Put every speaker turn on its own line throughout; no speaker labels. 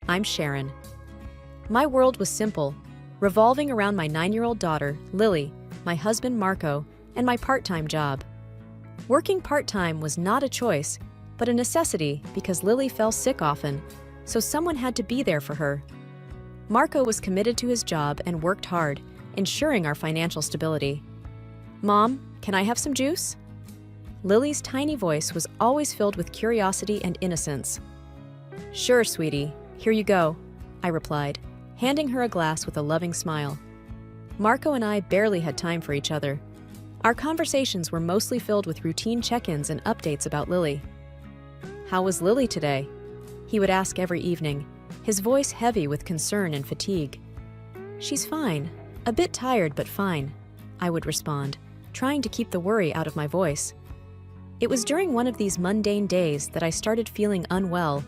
I'm Sharon. My world was simple, revolving around my 9-year-old daughter, Lily, my husband, Marco, and my part-time job. Working part-time was not a choice, but a necessity because Lily fell sick often, so someone had to be there for her. Marco was committed to his job and worked hard, ensuring our financial stability. "Mom, can I have some juice?" Lily's tiny voice was always filled with curiosity and innocence. "Sure, sweetie. Here you go," I replied, handing her a glass with a loving smile. Marco and I barely had time for each other. Our conversations were mostly filled with routine check-ins and updates about Lily. "How was Lily today?" he would ask every evening, his voice heavy with concern and fatigue. "She's fine. A bit tired, but fine," I would respond, trying to keep the worry out of my voice. It was during one of these mundane days that I started feeling unwell.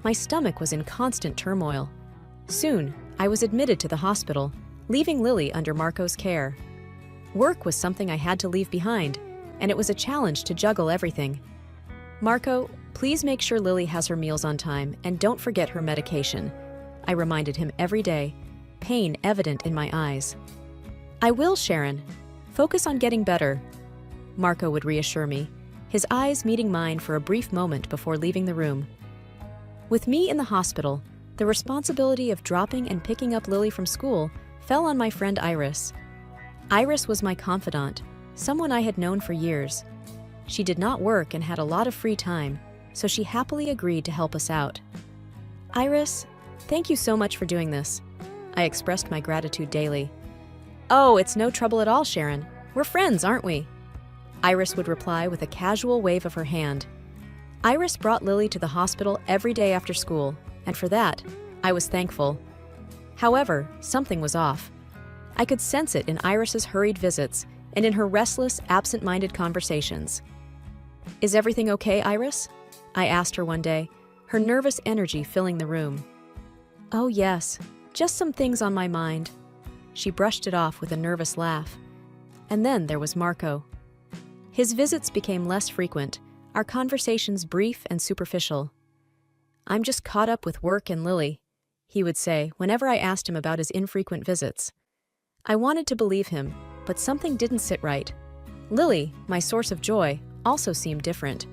My stomach was in constant turmoil. Soon, I was admitted to the hospital, leaving Lily under Marco's care. Work was something I had to leave behind, and it was a challenge to juggle everything. "Marco, please make sure Lily has her meals on time and don't forget her medication," I reminded him every day, pain evident in my eyes. "I will, Sharon. Focus on getting better," Marco would reassure me, his eyes meeting mine for a brief moment before leaving the room. With me in the hospital, the responsibility of dropping and picking up Lily from school fell on my friend Iris. Iris was my confidant, someone I had known for years. She did not work and had a lot of free time, so she happily agreed to help us out. "Iris, thank you so much for doing this." I expressed my gratitude daily. "Oh, it's no trouble at all, Sharon. We're friends, aren't we?" Iris would reply with a casual wave of her hand. Iris brought Lily to the hospital every day after school, and for that, I was thankful. However, something was off. I could sense it in Iris's hurried visits and in her restless, absent-minded conversations. "Is everything okay, Iris?" I asked her one day, her nervous energy filling the room. "Oh yes, just some things on my mind." She brushed it off with a nervous laugh. And then there was Marco. His visits became less frequent, our conversations brief and superficial. "I'm just caught up with work and Lily," he would say whenever I asked him about his infrequent visits. I wanted to believe him, but something didn't sit right. Lily, my source of joy, also seemed different.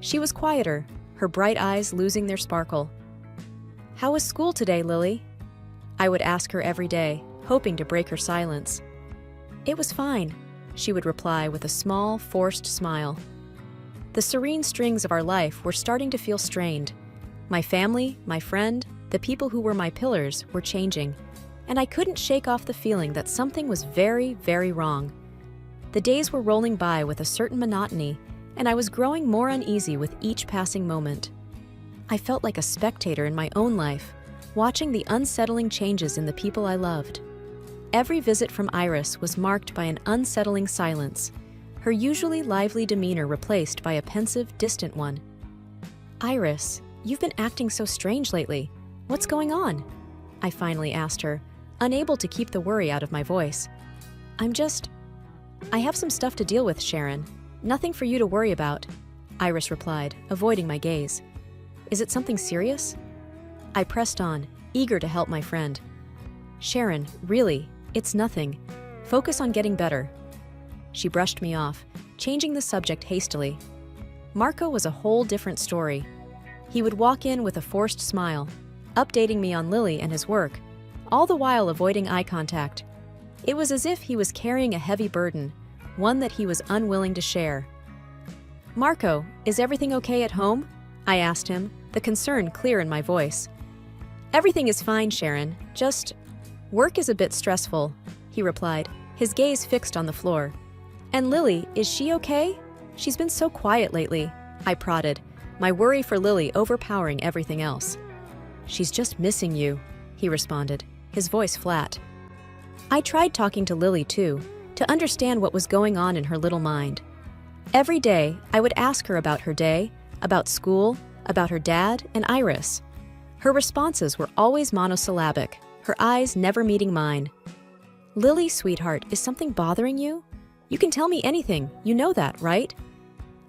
She was quieter, her bright eyes losing their sparkle. "How was school today, Lily?" I would ask her every day, hoping to break her silence. "It was fine," she would reply with a small, forced smile. The serene strings of our life were starting to feel strained. My family, my friend, the people who were my pillars were changing, and I couldn't shake off the feeling that something was very, very wrong. The days were rolling by with a certain monotony, and I was growing more uneasy with each passing moment. I felt like a spectator in my own life, watching the unsettling changes in the people I loved. Every visit from Iris was marked by an unsettling silence, her usually lively demeanor replaced by a pensive, distant one. "Iris, you've been acting so strange lately. What's going on?" I finally asked her, unable to keep the worry out of my voice. I have some stuff to deal with, Sharon. Nothing for you to worry about," Iris replied, avoiding my gaze. "Is it something serious?" I pressed on, eager to help my friend. "Sharon, really, it's nothing. Focus on getting better." She brushed me off, changing the subject hastily. Marco was a whole different story. He would walk in with a forced smile, updating me on Lily and his work, all the while avoiding eye contact. It was as if he was carrying a heavy burden, one that he was unwilling to share. "Marco, is everything okay at home?" I asked him, the concern clear in my voice. "Everything is fine, Sharon. Just work is a bit stressful," he replied, his gaze fixed on the floor. "And Lily, is she okay? She's been so quiet lately," I prodded, my worry for Lily overpowering everything else. "She's just missing you," he responded, his voice flat. I tried talking to Lily too, to understand what was going on in her little mind. Every day, I would ask her about her day, about school, about her dad, and Iris. Her responses were always monosyllabic, her eyes never meeting mine. "Lily, sweetheart, is something bothering you? You can tell me anything, you know that, right?"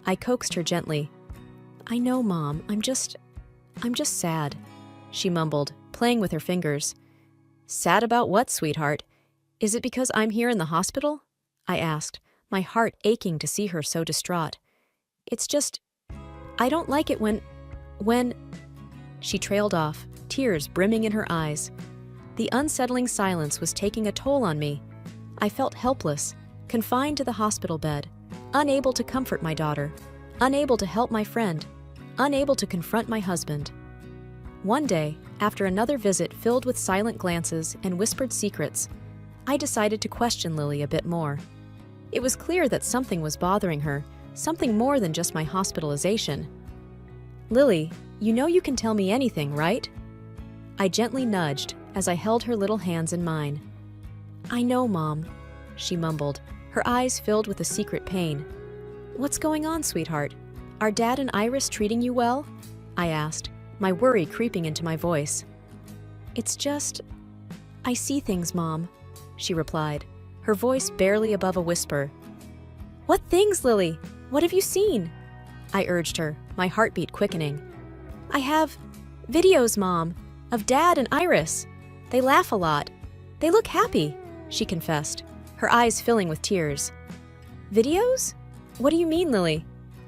I coaxed her gently. "I know, Mom, I'm just sad." she mumbled, playing with her fingers. Sad about what, sweetheart? Is it because I'm here in the hospital? I asked, my heart aching to see her so distraught. It's just, I don't like it when... She trailed off, tears brimming in her eyes. The unsettling silence was taking a toll on me. I felt helpless, confined to the hospital bed, unable to comfort my daughter, unable to help my friend, unable to confront my husband. One day, after another visit filled with silent glances and whispered secrets, I decided to question Lily a bit more. It was clear that something was bothering her, something more than just my hospitalization. Lily, you know you can tell me anything, right? I gently nudged as I held her little hands in mine. I know, Mom, she mumbled, her eyes filled with a secret pain. What's going on, sweetheart? Are Dad and Iris treating you well? I asked, my worry creeping into my voice. It's just... I see things, Mom, she replied, her voice barely above a whisper. What things, Lily? What have you seen? I urged her, my heartbeat quickening. I have videos, Mom, of Dad and Iris. They laugh a lot. They look happy, she confessed, her eyes filling with tears. Videos? What do you mean, Lily?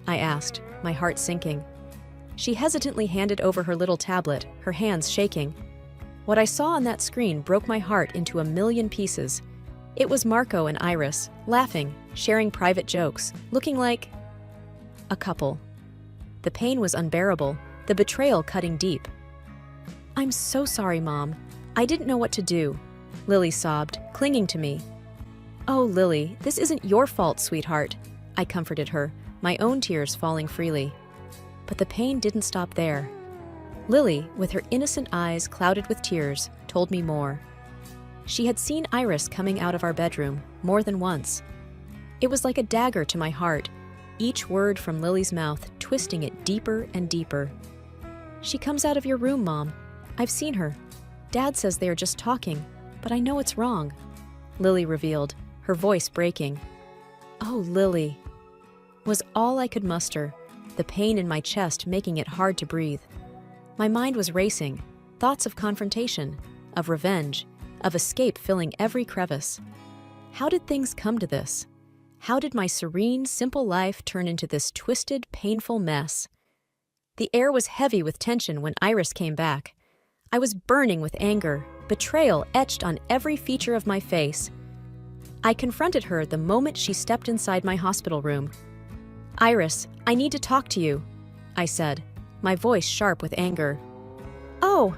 I asked, my heart sinking. She hesitantly handed over her little tablet, her hands shaking. What I saw on that screen broke my heart into a million pieces. It was Marco and Iris, laughing, sharing private jokes, looking like a couple. The pain was unbearable, the betrayal cutting deep. I'm so sorry, Mom. I didn't know what to do, Lily sobbed, clinging to me. Oh, Lily, this isn't your fault, sweetheart, I comforted her, my own tears falling freely. But the pain didn't stop there. Lily, with her innocent eyes clouded with tears, told me more. She had seen Iris coming out of our bedroom more than once. It was like a dagger to my heart, each word from Lily's mouth twisting it deeper and deeper. She comes out of your room, Mom. I've seen her. Dad says they are just talking, but I know it's wrong, Lily revealed, her voice breaking. Oh, Lily, was all I could muster, the pain in my chest making it hard to breathe. My mind was racing, thoughts of confrontation, of revenge, of escape filling every crevice. How did things come to this? How did my serene, simple life turn into this twisted, painful mess? The air was heavy with tension when Iris came back. I was burning with anger, betrayal etched on every feature of my face. I confronted her the moment she stepped inside my hospital room. Iris, I need to talk to you, I said, my voice sharp with anger. Oh,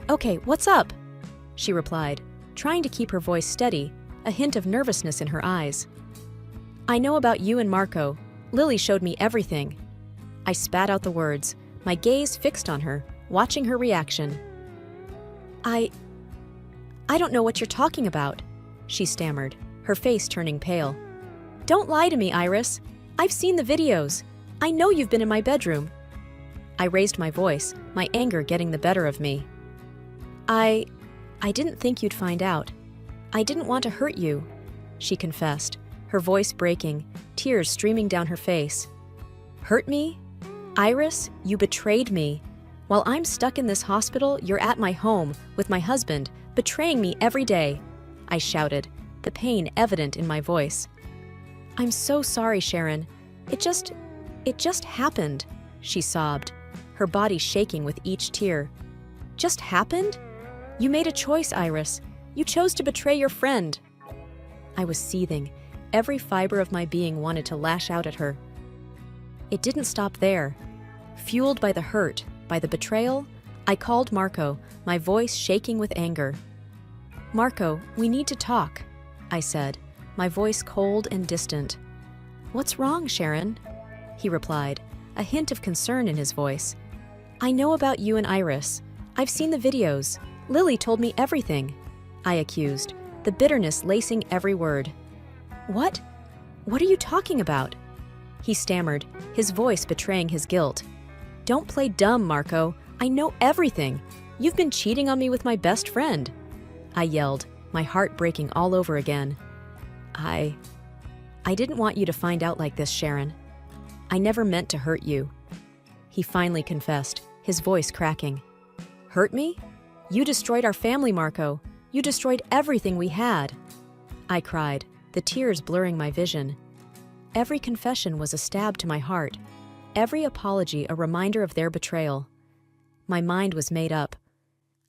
okay, what's up? She replied, trying to keep her voice steady, a hint of nervousness in her eyes. I know about you and Marco. Lily showed me everything. I spat out the words, my gaze fixed on her, watching her reaction. I don't know what you're talking about, she stammered, her face turning pale. Don't lie to me, Iris. I've seen the videos. I know you've been in my bedroom. I raised my voice, my anger getting the better of me. I didn't think you'd find out. I didn't want to hurt you, she confessed, her voice breaking, tears streaming down her face. Hurt me? Iris, you betrayed me. While I'm stuck in this hospital, you're at my home, with my husband, betraying me every day, I shouted, the pain evident in my voice. I'm so sorry, Sharon. It just happened, she sobbed, her body shaking with each tear. Just happened? You made a choice, Iris. You chose to betray your friend. I was seething. Every fiber of my being wanted to lash out at her. It didn't stop there. Fueled by the hurt, by the betrayal, I called Marco, my voice shaking with anger. Marco, we need to talk, I said, my voice cold and distant. What's wrong, Sharon? He replied, a hint of concern in his voice. I know about you and Iris. I've seen the videos. Lily told me everything, I accused, the bitterness lacing every word. What? What are you talking about? He stammered, his voice betraying his guilt. Don't play dumb, Marco. I know everything. You've been cheating on me with my best friend, I yelled, my heart breaking all over again. I didn't want you to find out like this, Sharon. I never meant to hurt you. He finally confessed, his voice cracking. Hurt me? You destroyed our family, Marco. You destroyed everything we had. I cried, the tears blurring my vision. Every confession was a stab to my heart, every apology a reminder of their betrayal. My mind was made up.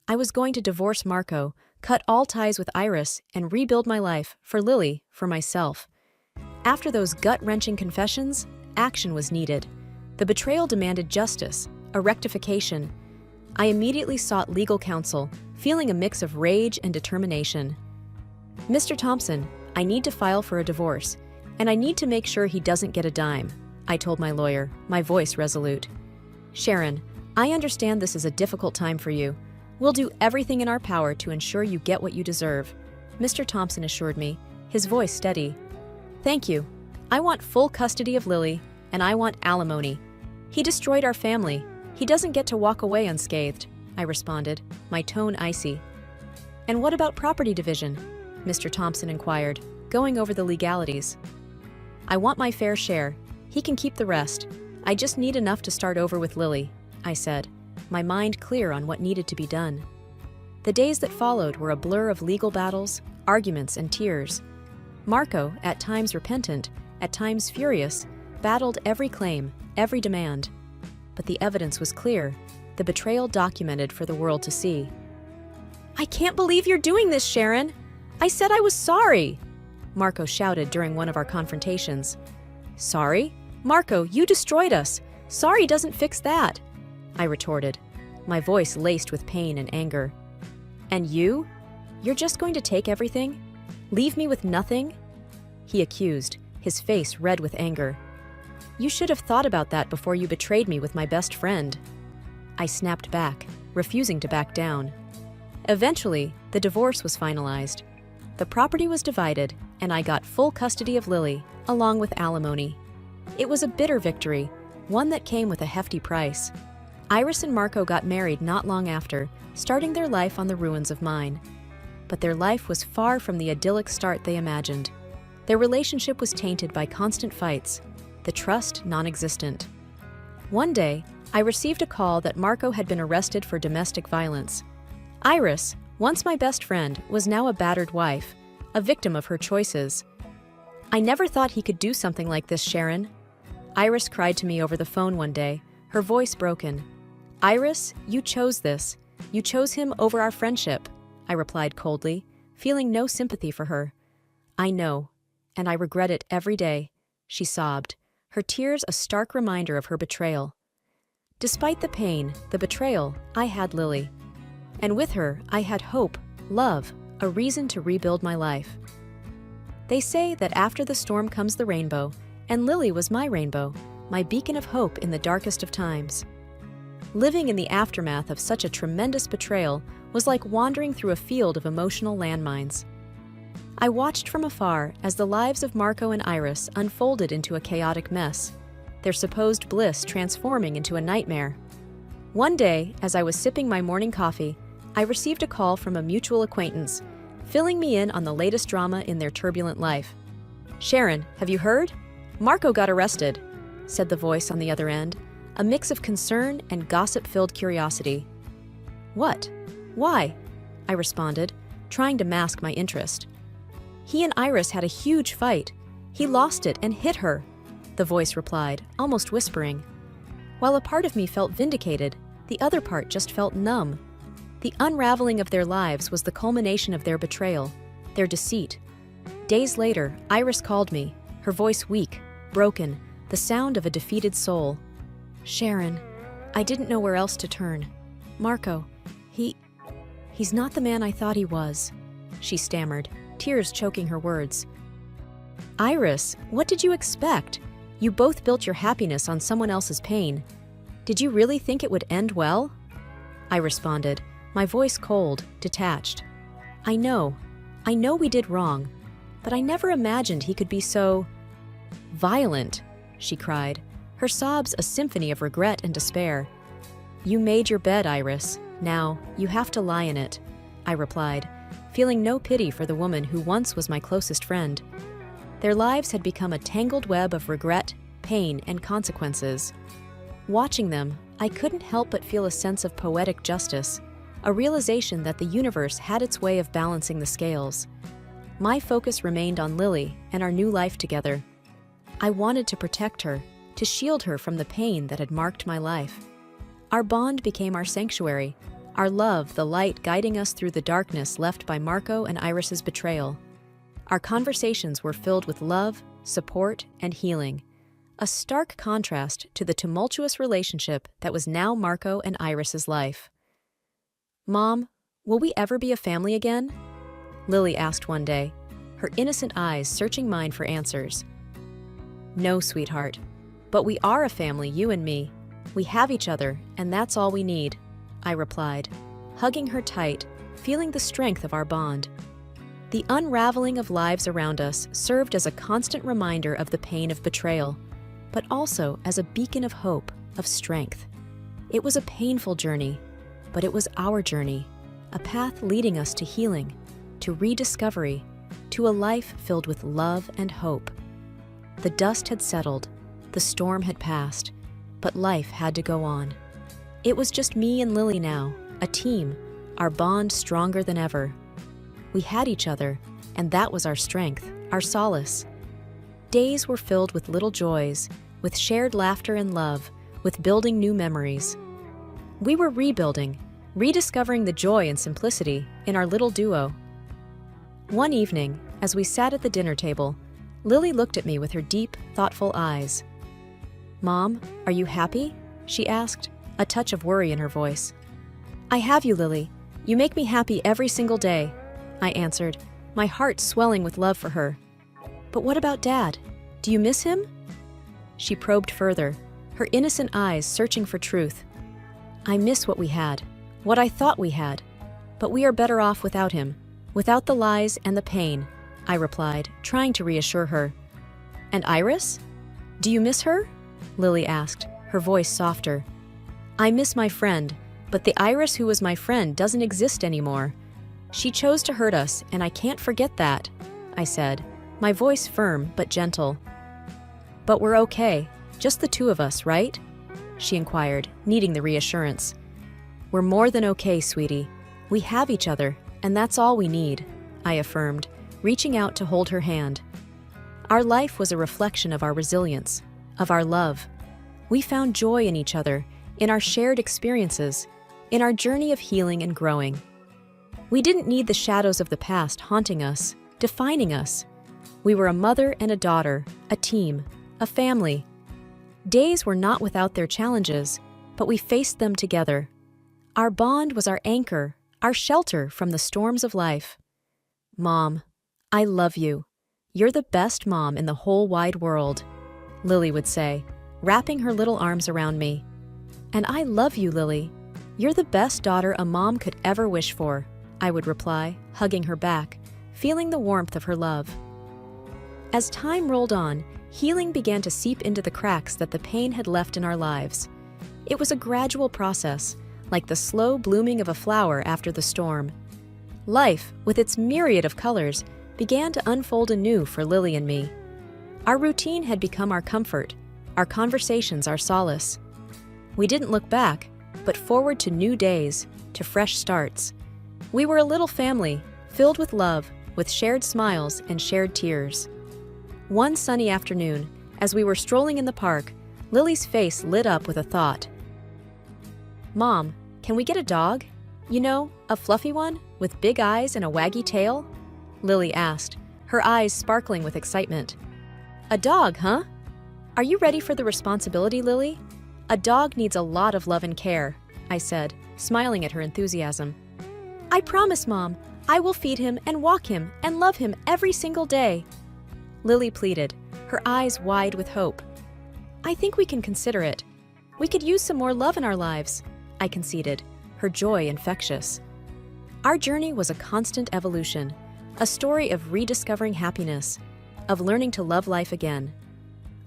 I was going to divorce Marco, cut all ties with Iris, and rebuild my life, for Lily, for myself. After those gut-wrenching confessions, action was needed. The betrayal demanded justice, a rectification. I immediately sought legal counsel, feeling a mix of rage and determination. Mr. Thompson, I need to file for a divorce, and I need to make sure he doesn't get a dime, I told my lawyer, my voice resolute. Sharon, I understand this is a difficult time for you. We'll do everything in our power to ensure you get what you deserve, Mr. Thompson assured me, his voice steady. Thank you. I want full custody of Lily, and I want alimony. He destroyed our family. He doesn't get to walk away unscathed, I responded, my tone icy. And what about property division? Mr. Thompson inquired, going over the legalities. I want my fair share. He can keep the rest. I just need enough to start over with Lily, I said, my mind clear on what needed to be done. The days that followed were a blur of legal battles, arguments, and tears. Marco, at times repentant, at times furious, battled every claim, every demand. But the evidence was clear, the betrayal documented for the world to see. I can't believe you're doing this, Sharon! I said I was sorry! Marco shouted during one of our confrontations. Sorry? Marco, you destroyed us! Sorry doesn't fix that! I retorted, my voice laced with pain and anger. And you? You're just going to take everything? Leave me with nothing? He accused, his face red with anger. You should have thought about that before you betrayed me with my best friend. I snapped back, refusing to back down. Eventually, the divorce was finalized. The property was divided, and I got full custody of Lily, along with alimony. It was a bitter victory, one that came with a hefty price. Iris and Marco got married not long after, starting their life on the ruins of mine. But their life was far from the idyllic start they imagined. Their relationship was tainted by constant fights, the trust non-existent. One day, I received a call that Marco had been arrested for domestic violence. Iris, once my best friend, was now a battered wife, a victim of her choices. I never thought he could do something like this, Sharon. Iris cried to me over the phone one day, her voice broken. Iris, you chose this. You chose him over our friendship, I replied coldly, feeling no sympathy for her. I know, and I regret it every day, she sobbed, her tears a stark reminder of her betrayal. Despite the pain, the betrayal, I had Lily. And with her, I had hope, love, a reason to rebuild my life. They say that after the storm comes the rainbow, and Lily was my rainbow, my beacon of hope in the darkest of times. Living in the aftermath of such a tremendous betrayal was like wandering through a field of emotional landmines. I watched from afar as the lives of Marco and Iris unfolded into a chaotic mess, their supposed bliss transforming into a nightmare. One day, as I was sipping my morning coffee, I received a call from a mutual acquaintance, filling me in on the latest drama in their turbulent life. Sharon, have you heard? Marco got arrested, said the voice on the other end, a mix of concern and gossip-filled curiosity. What? Why? I responded, trying to mask my interest. He and Iris had a huge fight. He lost it and hit her, the voice replied, almost whispering. While a part of me felt vindicated, the other part just felt numb. The unraveling of their lives was the culmination of their betrayal, their deceit. Days later, Iris called me, her voice weak, broken, the sound of a defeated soul. Sharon, I didn't know where else to turn. Marco, he's not the man I thought he was, she stammered, tears choking her words. Iris, what did you expect? You both built your happiness on someone else's pain. Did you really think it would end well? I responded, my voice cold, detached. I know we did wrong, but I never imagined he could be so violent, she cried, her sobs a symphony of regret and despair. You made your bed, Iris. Now, you have to lie in it, I replied, feeling no pity for the woman who once was my closest friend. Their lives had become a tangled web of regret, pain, and consequences. Watching them, I couldn't help but feel a sense of poetic justice. a realization that the universe had its way of balancing the scales. My focus remained on Lily and our new life together. I wanted to protect her, to shield her from the pain that had marked my life. Our bond became our sanctuary, our love the light guiding us through the darkness left by Marco and Iris's betrayal. Our conversations were filled with love, support, and healing, a stark contrast to the tumultuous relationship that was now Marco and Iris's life. "Mom, will we ever be a family again?" Lily asked one day, her innocent eyes searching mine for answers. "No, sweetheart, but we are a family, you and me. We have each other, and that's all we need," I replied, hugging her tight, feeling the strength of our bond. The unraveling of lives around us served as a constant reminder of the pain of betrayal, but also as a beacon of hope, of strength. It was a painful journey, but it was our journey, a path leading us to healing, to rediscovery, to a life filled with love and hope. The dust had settled, the storm had passed, but life had to go on. It was just me and Lily now, a team, our bond stronger than ever. We had each other, and that was our strength, our solace. Days were filled with little joys, with shared laughter and love, with building new memories. We were rebuilding, rediscovering the joy and simplicity in our little duo. One evening, as we sat at the dinner table, Lily looked at me with her deep, thoughtful eyes. "Mom, are you happy?" she asked, a touch of worry in her voice. "I have you, Lily. You make me happy every single day," I answered, my heart swelling with love for her. "But what about Dad? Do you miss him?" She probed further, her innocent eyes searching for truth. "I miss what we had, what I thought we had, but we are better off without him, without the lies and the pain," I replied, trying to reassure her. "And Iris? Do you miss her?" Lily asked, her voice softer. "I miss my friend, but the Iris who was my friend doesn't exist anymore. She chose to hurt us, and I can't forget that," I said, my voice firm but gentle. "But we're okay, just the two of us, right?" she inquired, needing the reassurance. "We're more than okay, sweetie. We have each other, and that's all we need," I affirmed, reaching out to hold her hand. Our life was a reflection of our resilience, of our love. We found joy in each other, in our shared experiences, in our journey of healing and growing. We didn't need the shadows of the past haunting us, defining us. We were a mother and a daughter, a team, a family. Days were not without their challenges, but we faced them together. Our bond was our anchor, our shelter from the storms of life. "Mom, I love you. You're the best mom in the whole wide world," Lily would say, wrapping her little arms around me. "And I love you, Lily. You're the best daughter a mom could ever wish for," I would reply, hugging her back, feeling the warmth of her love. As time rolled on, healing began to seep into the cracks that the pain had left in our lives. It was a gradual process, like the slow blooming of a flower after the storm. Life, with its myriad of colors, began to unfold anew for Lily and me. Our routine had become our comfort, our conversations our solace. We didn't look back, but forward to new days, to fresh starts. We were a little family, filled with love, with shared smiles and shared tears. One sunny afternoon, as we were strolling in the park, Lily's face lit up with a thought. "Mom, can we get a dog? You know, a fluffy one, with big eyes and a waggy tail?" Lily asked, her eyes sparkling with excitement. "A dog, huh? Are you ready for the responsibility, Lily? A dog needs a lot of love and care," I said, smiling at her enthusiasm. "I promise, Mom, I will feed him and walk him and love him every single day," Lily pleaded, her eyes wide with hope. "I think we can consider it. We could use some more love in our lives," I conceded, her joy infectious. Our journey was a constant evolution, a story of rediscovering happiness, of learning to love life again.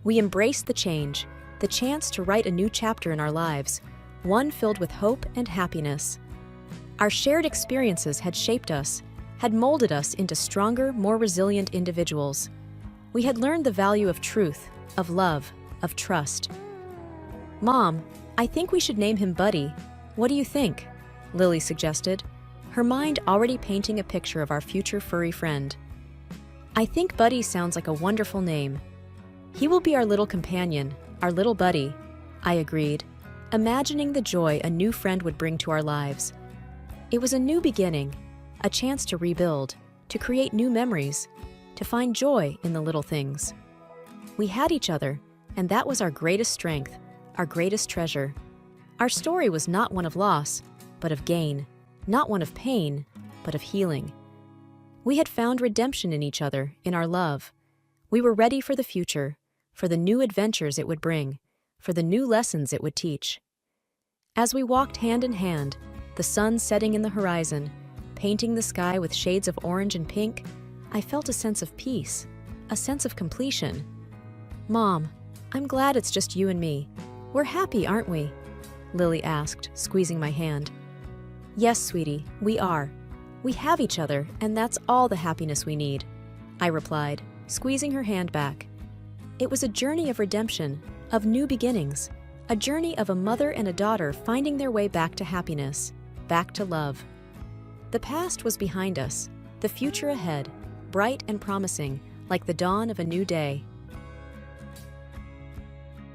We embraced the change, the chance to write a new chapter in our lives, one filled with hope and happiness. Our shared experiences had shaped us, had molded us into stronger, more resilient individuals. We had learned the value of truth, of love, of trust. "Mom, I think we should name him Buddy. What do you think?" Lily suggested, her mind already painting a picture of our future furry friend. I think Buddy sounds like a wonderful name. He will be our little companion, our little buddy, I agreed, imagining the joy a new friend would bring to our lives. It was a new beginning, a chance to rebuild, to create new memories, to find joy in the little things. We had each other, and that was our greatest strength, our greatest treasure. Our story was not one of loss, but of gain, not one of pain, but of healing. We had found redemption in each other, in our love. We were ready for the future, for the new adventures it would bring, for the new lessons it would teach. As we walked hand in hand, the sun setting in the horizon, painting the sky with shades of orange and pink, I felt a sense of peace, a sense of completion. Mom, I'm glad it's just you and me. We're happy, aren't we? Lily asked, squeezing my hand. Yes, sweetie, we are. We have each other, and that's all the happiness we need, I replied, squeezing her hand back. It was a journey of redemption, of new beginnings, a journey of a mother and a daughter finding their way back to happiness, back to love. The past was behind us, the future ahead, bright and promising, like the dawn of a new day.